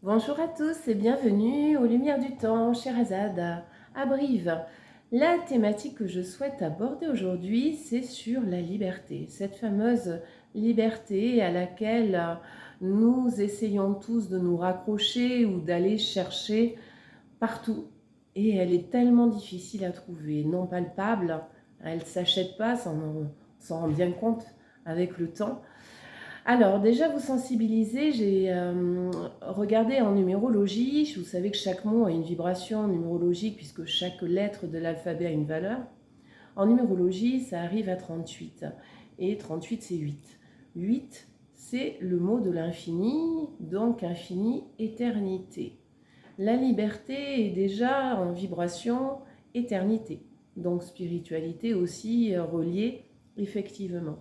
Bonjour à tous et bienvenue aux Lumières du Temps, Sherazade, à Brive. La thématique que je souhaite aborder aujourd'hui, c'est sur la liberté. Cette fameuse liberté à laquelle nous essayons tous de nous raccrocher ou d'aller chercher partout. Et elle est tellement difficile à trouver, non palpable, elle ne s'achète pas, on s'en rend bien compte avec le temps. Alors déjà vous sensibiliser, j'ai regardé en numérologie, vous savez que chaque mot a une vibration numérologique puisque chaque lettre de l'alphabet a une valeur. En numérologie, ça arrive à 38 et 38 c'est 8. 8 c'est le mot de l'infini, donc infini, éternité. La liberté est déjà en vibration éternité, donc spiritualité aussi reliée effectivement.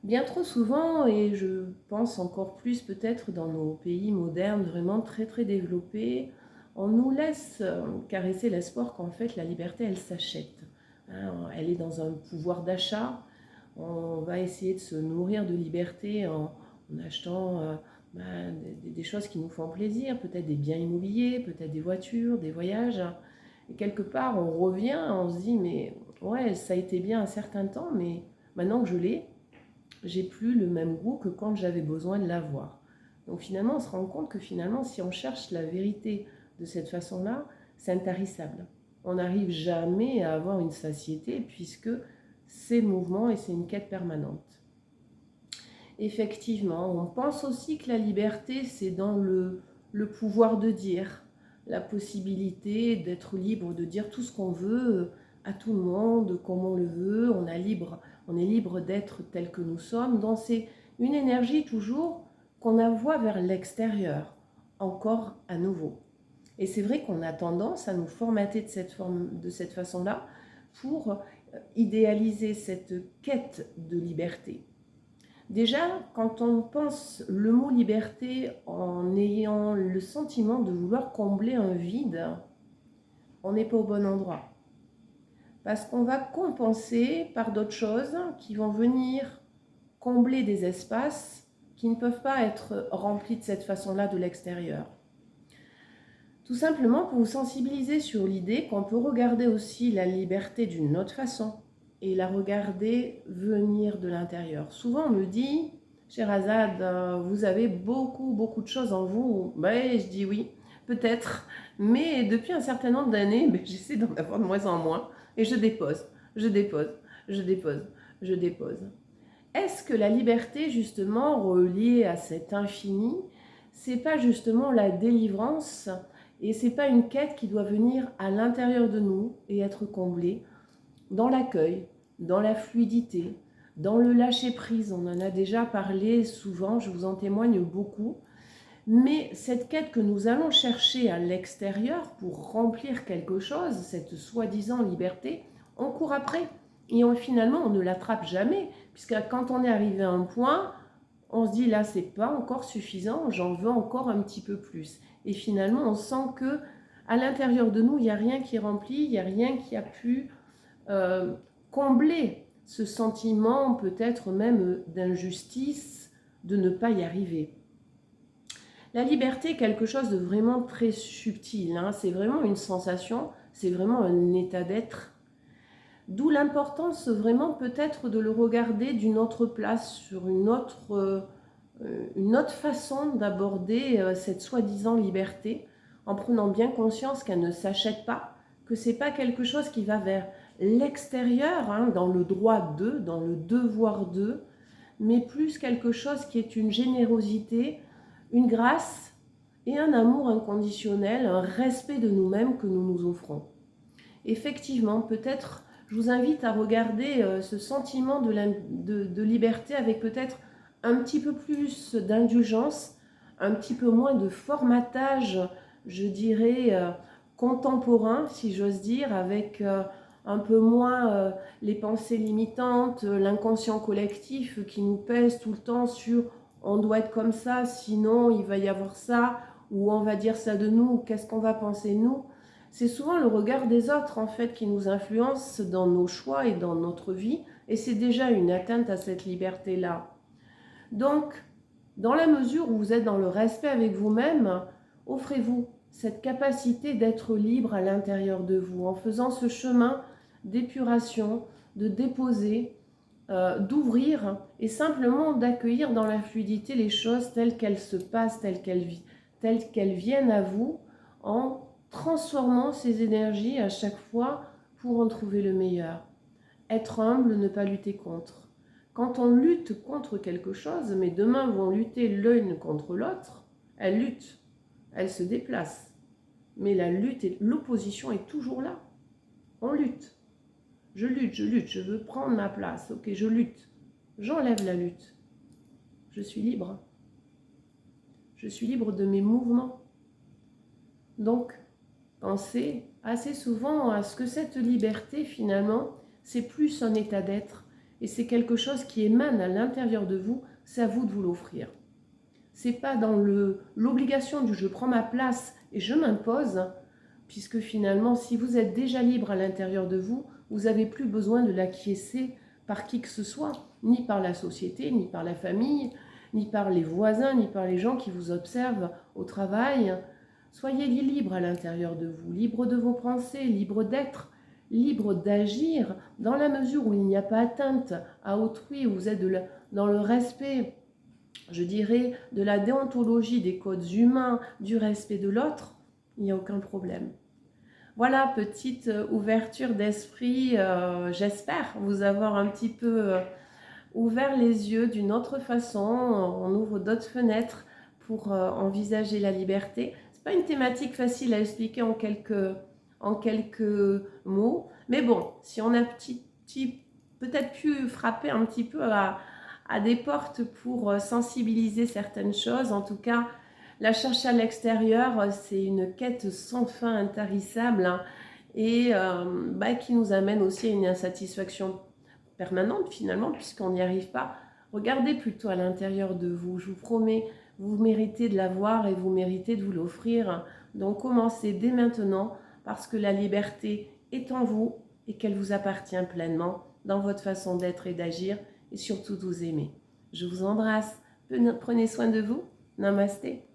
Bien trop souvent, et je pense encore plus peut-être dans nos pays modernes vraiment très très développés, on nous laisse caresser l'espoir qu'en fait la liberté elle s'achète. Elle est dans un pouvoir d'achat. On va essayer de se nourrir de liberté en achetant des choses qui nous font plaisir, peut-être des biens immobiliers, peut-être des voitures, des voyages. Et quelque part on revient, on se dit mais ouais ça a été bien un certain temps, mais maintenant que je l'ai, j'ai plus le même goût que quand j'avais besoin de l'avoir. Donc finalement, on se rend compte que finalement, si on cherche la vérité de cette façon-là, c'est intarissable. On n'arrive jamais à avoir une satiété puisque c'est mouvement et c'est une quête permanente. Effectivement, on pense aussi que la liberté, c'est dans le pouvoir de dire, la possibilité d'être libre, de dire tout ce qu'on veut à tout le monde, comme on le veut, on est libre d'être tel que nous sommes. Donc c'est une énergie toujours qu'on envoie vers l'extérieur, encore à nouveau. Et c'est vrai qu'on a tendance à nous formater de cette façon-là pour idéaliser cette quête de liberté. Déjà, quand on pense le mot liberté en ayant le sentiment de vouloir combler un vide, on n'est pas au bon endroit. Parce qu'on va compenser par d'autres choses qui vont venir combler des espaces qui ne peuvent pas être remplis de cette façon-là de l'extérieur. Tout simplement pour vous sensibiliser sur l'idée qu'on peut regarder aussi la liberté d'une autre façon et la regarder venir de l'intérieur. Souvent on me dit, Sherazade, vous avez beaucoup de choses en vous. Ben, je dis oui, peut-être, mais depuis un certain nombre d'années, j'essaie d'en avoir de moins en moins et je dépose. Est-ce que la liberté, justement, reliée à cet infini, c'est pas justement la délivrance et c'est pas une quête qui doit venir à l'intérieur de nous et être comblée dans l'accueil, dans la fluidité, dans le lâcher-prise. On en a déjà parlé souvent, je vous en témoigne beaucoup. Mais cette quête que nous allons chercher à l'extérieur pour remplir quelque chose, cette soi-disant liberté, on court après. Et finalement, on ne l'attrape jamais, puisque quand on est arrivé à un point, on se dit là, c'est pas encore suffisant, j'en veux encore un petit peu plus. Et finalement, on sent que à l'intérieur de nous, il n'y a rien qui est rempli, il n'y a rien qui a pu combler ce sentiment peut-être même d'injustice, de ne pas y arriver. La liberté est quelque chose de vraiment très subtil, hein. C'est vraiment une sensation, c'est vraiment un état d'être. D'où l'importance vraiment peut-être de le regarder d'une autre place, sur une autre façon d'aborder cette soi-disant liberté, en prenant bien conscience qu'elle ne s'achète pas, que ce n'est pas quelque chose qui va vers l'extérieur, hein, dans le droit d'eux, dans le devoir d'eux, mais plus quelque chose qui est une générosité, une grâce et un amour inconditionnel, un respect de nous-mêmes que nous nous offrons. Effectivement, peut-être, je vous invite à regarder ce sentiment de liberté avec peut-être un petit peu plus d'indulgence, un petit peu moins de formatage, je dirais, contemporain, si j'ose dire, avec un peu moins les pensées limitantes, l'inconscient collectif qui nous pèse tout le temps sur on doit être comme ça, sinon il va y avoir ça, ou on va dire ça de nous, qu'est-ce qu'on va penser nous. C'est souvent le regard des autres en fait qui nous influence dans nos choix et dans notre vie, et c'est déjà une atteinte à cette liberté-là. Donc, dans la mesure où vous êtes dans le respect avec vous-même, Offrez-vous cette capacité d'être libre à l'intérieur de vous en faisant ce chemin d'épuration, de déposer, d'ouvrir et simplement d'accueillir dans la fluidité les choses telles qu'elles se passent, telles qu'elles viennent à vous, en transformant ces énergies à chaque fois pour en trouver le meilleur. Être humble, ne pas lutter contre. Quand on lutte contre quelque chose, mes deux mains vont lutter l'une contre l'autre, elles luttent, elles se déplacent. Mais la lutte et l'opposition est toujours là. On lutte. Je lutte, je veux prendre ma place. Ok, je lutte. J'enlève la lutte. Je suis libre. Je suis libre de mes mouvements. Donc, pensez assez souvent à ce que cette liberté, finalement, c'est plus un état d'être et c'est quelque chose qui émane à l'intérieur de vous, c'est à vous de vous l'offrir. C'est pas dans l'obligation du je prends ma place et je m'impose, puisque finalement, si vous êtes déjà libre à l'intérieur de vous, vous n'avez plus besoin de l'acquiescer par qui que ce soit, ni par la société, ni par la famille, ni par les voisins, ni par les gens qui vous observent au travail. Soyez libre à l'intérieur de vous, libre de vos pensées, libre d'être, libre d'agir, dans la mesure où il n'y a pas atteinte à autrui, où vous êtes dans le respect, je dirais, de la déontologie des codes humains, du respect de l'autre, il n'y a aucun problème. Voilà, petite ouverture d'esprit, j'espère vous avoir un petit peu ouvert les yeux d'une autre façon, on ouvre d'autres fenêtres pour envisager la liberté. Ce n'est pas une thématique facile à expliquer en quelques mots, mais bon, si on a peut-être pu frapper un petit peu à des portes pour sensibiliser certaines choses, en tout cas, la cherche à l'extérieur, c'est une quête sans fin, intarissable, hein, et qui nous amène aussi à une insatisfaction permanente finalement, puisqu'on n'y arrive pas. Regardez plutôt à l'intérieur de vous, je vous promets, vous méritez de l'avoir et vous méritez de vous l'offrir. Donc commencez dès maintenant, parce que la liberté est en vous et qu'elle vous appartient pleinement dans votre façon d'être et d'agir, et surtout de vous aimer. Je vous embrasse, prenez soin de vous, namasté.